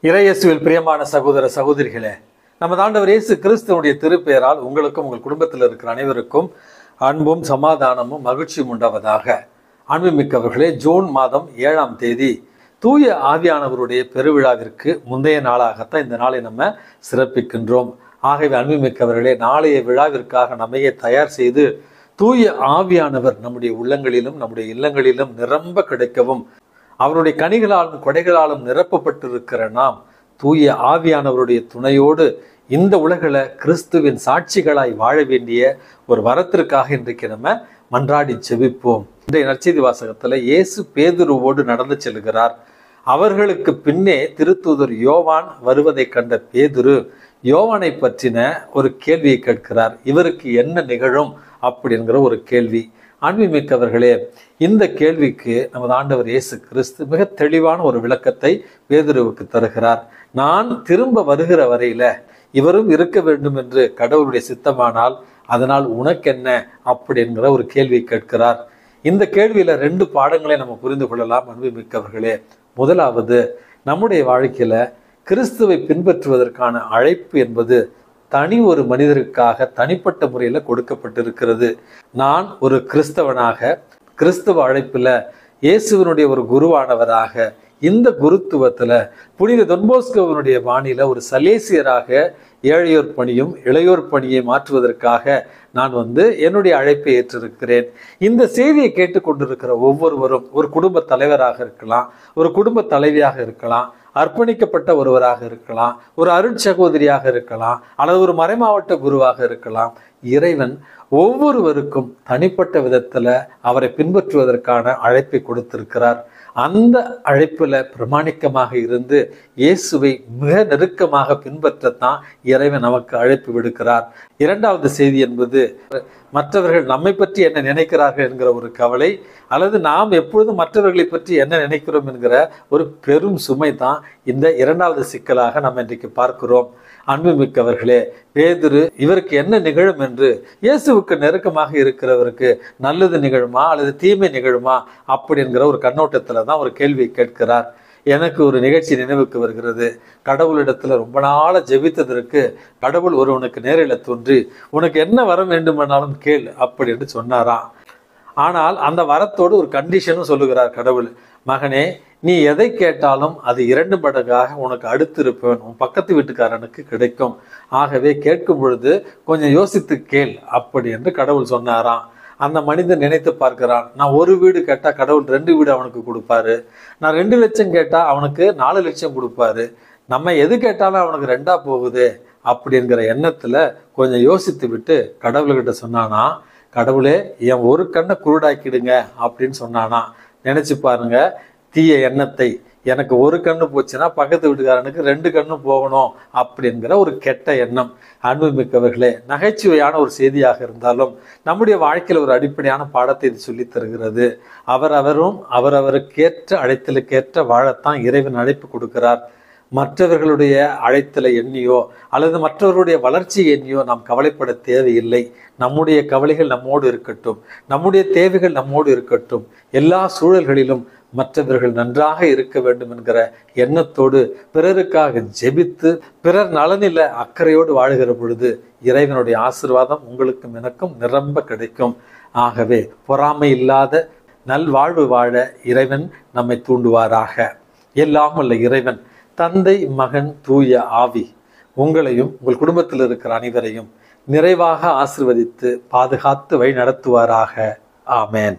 இறையேசுவில் பிரியமான சகோதர சகோதரிகளே, நமது ஆண்டவர் இயேசு கிறிஸ்துவனுடைய திருப்பெயரால் உங்களுக்கும் உங்கள் குடும்பத்தில் இருக்கிற அனைவருக்கும் அன்பும் சமாதானமும் மகிழ்ச்சியும் உண்டாவதாக. அன்புமிக்கவர்களே, ஜூன் மாதம் 7ஆம் தேதி தூய ஆவியானவருடைய பெருவிழாவிற்கு முந்தைய நாளாகத்தான் இந்த நாளை நம்ம சிறப்பிக்கின்றோம். ஆகவே அன்புமிக்கவர்களே, நாளைய விழாவிற்காக நம்மையே தயார் செய்து தூய ஆவியானவர் நம்முடைய உள்ளங்களிலும் நம்முடைய இல்லங்களிலும் நிரம்ப கிடைக்கவும் அவருடைய கனிகளாலும் கொடைகளாலும் நிரப்பப்பட்டிருக்கிற நாம் தூய ஆவியானவருடைய துணையோடு இந்த உலகில் கிறிஸ்துவின் சாட்சிகளாய் வாழ வேண்டிய ஒரு வரத்திற்காக இன்றைக்கு நம்ம மன்றாடி ஜெபிப்போம். இன்றைய நற்செய்தி வாசகத்தில் இயேசு பேதுருவோடு நடந்து செல்கிறார். அவர்களுக்கு பின்னே திருத்தூதர் யோவான் வருவதை கண்ட பேதுரு யோவானை பற்றின ஒரு கேள்வியை கேட்கிறார். இவருக்கு என்ன நிகழும் அப்படிங்கிற ஒரு கேள்வி. அன்புமிக்கவர்களே, இந்த கேள்விக்கு நமது ஆண்டவர் இயேசு கிறிஸ்து மிக தெளிவான ஒரு விளக்கத்தை பேதுருவுக்கு தருகிறார். நான் திரும்ப வருகிற வரையில இவரும் இருக்க வேண்டும் என்று கடவுளுடைய சித்தமானால் அதனால் உனக்கென்ன அப்படிங்கிற ஒரு கேள்வி கேட்கிறார். இந்த கேள்வியில 2 பாடங்களை நம்ம புரிந்து கொள்ளலாம். அன்புமிக்கவர்களே, முதலாவது, நம்முடைய வாழ்க்கையில கிறிஸ்துவை பின்பற்றுவதற்கான அழைப்பு என்பது தனி ஒரு மனிதருக்காக தனிப்பட்ட முறையில் கொடுக்கப்பட்டிருக்கிறது. நான் ஒரு கிறிஸ்தவனாக கிறிஸ்தவ அழைப்பில் இயேசுவனுடைய ஒரு குருவானவராக இந்த குருத்துவத்தில் புனித தொன்போஸ்கோவனுடைய பாணியில் ஒரு சலேசியராக ஏழையோர் பணியும் இளையோர் பணியை மாற்றுவதற்காக நான் என்னுடைய அழைப்பை ஏற்றிருக்கிறேன். இந்த செய்தியை கேட்டுக்கொண்டிருக்கிற ஒவ்வொருவரும் ஒரு குடும்ப தலைவராக இருக்கலாம், ஒரு குடும்ப தலைவியாக இருக்கலாம், அர்ப்பணிக்கப்பட்ட ஒருவராக இருக்கலாம், ஒரு அருட்சகோதரியாக இருக்கலாம், அல்லது ஒரு மறைமாவட்ட குருவாக இருக்கலாம். இறைவன் ஒவ்வொருவருக்கும் தனிப்பட்ட விதத்தில் அவரை பின்பற்றுவதற்கான அழைப்பை கொடுத்திருக்கிறார். அந்த அழைப்பில் பிரமாணிக்கமாக இருந்து இயேசுவை மிக நெருக்கமாக பின்பற்றத்தான் இறைவன் நமக்கு அழைப்பு விடுக்கிறார். 2வது செய்தி என்பது மற்றவர்கள் நம்மை பற்றி என்ன நினைக்கிறார்கள் என்கிற ஒரு கவலை, அல்லது நாம் எப்பொழுதும் மற்றவர்களை பற்றி என்ன நினைக்கிறோம் என்கிற ஒரு பெரும் சுமை தான் இந்த 2வது சிக்கலாக நம்ம இன்றைக்கு பார்க்கிறோம். அன்புமிக்கவர்களே, பேதுரு இவருக்கு என்ன நிகழும் என்று இயேசுவுக்கு நெருக்கமாக இருக்கிறவருக்கு நல்லது நிகழுமா அல்லது தீமை நிகழுமா அப்படிங்கிற ஒரு கண்ணோட்டத்தில் தான் ஒரு கேள்வியை கேட்கிறார். எனக்கு ஒரு நிகழ்ச்சி நினைவுக்கு வருகிறது. கடவுளிடத்துல ரொம்ப நாள ஜெபித்ததற்கு கடவுள் ஒருவனுக்கு நேரில் தோன்றி உனக்கு என்ன வர வேண்டுமானாலும் கேள் அப்படி என்று சொன்னாராம். ஆனால் அந்த வரத்தோடு ஒரு கண்டிஷனும் சொல்லுகிறார் கடவுள். மகனே, நீ எதை கேட்டாலும் அது 2 மடங்காக உனக்கு அடுத்து இருப்பவன் உன் பக்கத்து வீட்டுக்காரனுக்கு கிடைக்கும். ஆகவே கேட்கும் பொழுது கொஞ்சம் யோசித்து கேள் அப்படி என்று கடவுள் சொன்னாராம். அந்த மனிதன் நினைத்து பார்க்கிறான், நான் 1 வீடு கேட்டா கடவுள் 2 வீடு அவனுக்கு கொடுப்பாரு, நான் 2 லட்சம் கேட்டா அவனுக்கு 4 லட்சம் கொடுப்பாரு, நம்ம எது கேட்டாலும் அவனுக்கு 2ஆ போகுது அப்படிங்கிற எண்ணத்துல கொஞ்சம் யோசித்து விட்டு கடவுள்கிட்ட சொன்னானா, கடவுளே என் ஒரு கண்ணை குருடாக்கிடுங்க அப்படின்னு சொன்னானா. நினைச்சு பாருங்க, தீய எண்ணத்தை. எனக்கு ஒரு கண்ணு போச்சுன்னா பக்கத்து வீட்டுக்காரனுக்கு 2 கண்ணு போகணும் அப்படிங்கிற ஒரு கெட்ட எண்ணம். அன்புமிக்கவர்களே, நகைச்சுவையான ஒரு செய்தியாக இருந்தாலும் நம்முடைய வாழ்க்கையில் ஒரு அடிப்படையான பாடத்தை இது சொல்லி தருகிறது. அவரவரும் அவரவருக்கேற்ற அழைத்தலுக்கேற்ற வாழத்தான் இறைவன் அழைப்பு கொடுக்கிறார். மற்றவர்களுடைய அழைத்தலை எண்ணியோ அல்லது மற்றவர்களுடைய வளர்ச்சி எண்ணியோ நாம் கவலைப்பட தேவையில்லை. நம்முடைய கவலைகள் நம்மோடு இருக்கட்டும், நம்முடைய தேவைகள் நம்மோடு இருக்கட்டும். எல்லா சூழல்களிலும் மற்றவர்கள் நன்றாக இருக்க வேண்டும் என்கிற எண்ணத்தோடு பிறருக்காக ஜெபித்து பிறர் நலனில அக்கறையோடு வாழுகிற பொழுது இறைவனுடைய ஆசீர்வாதம் உங்களுக்கும் எனக்கும் நிரம்ப கிடைக்கும். ஆகவே பொறாமை இல்லாத நல்வாழ்வு வாழ இறைவன் நம்மை தூண்டுவாராக. எல்லாம் வல்ல இறைவன் தந்தை, மகன், தூய ஆவி உங்களையும் உங்கள் குடும்பத்தில் இருக்கிற அனைவரையும் நிறைவாக ஆசீர்வதித்து பாதுகாத்து வழி நடத்துவாராக. ஆமேன்.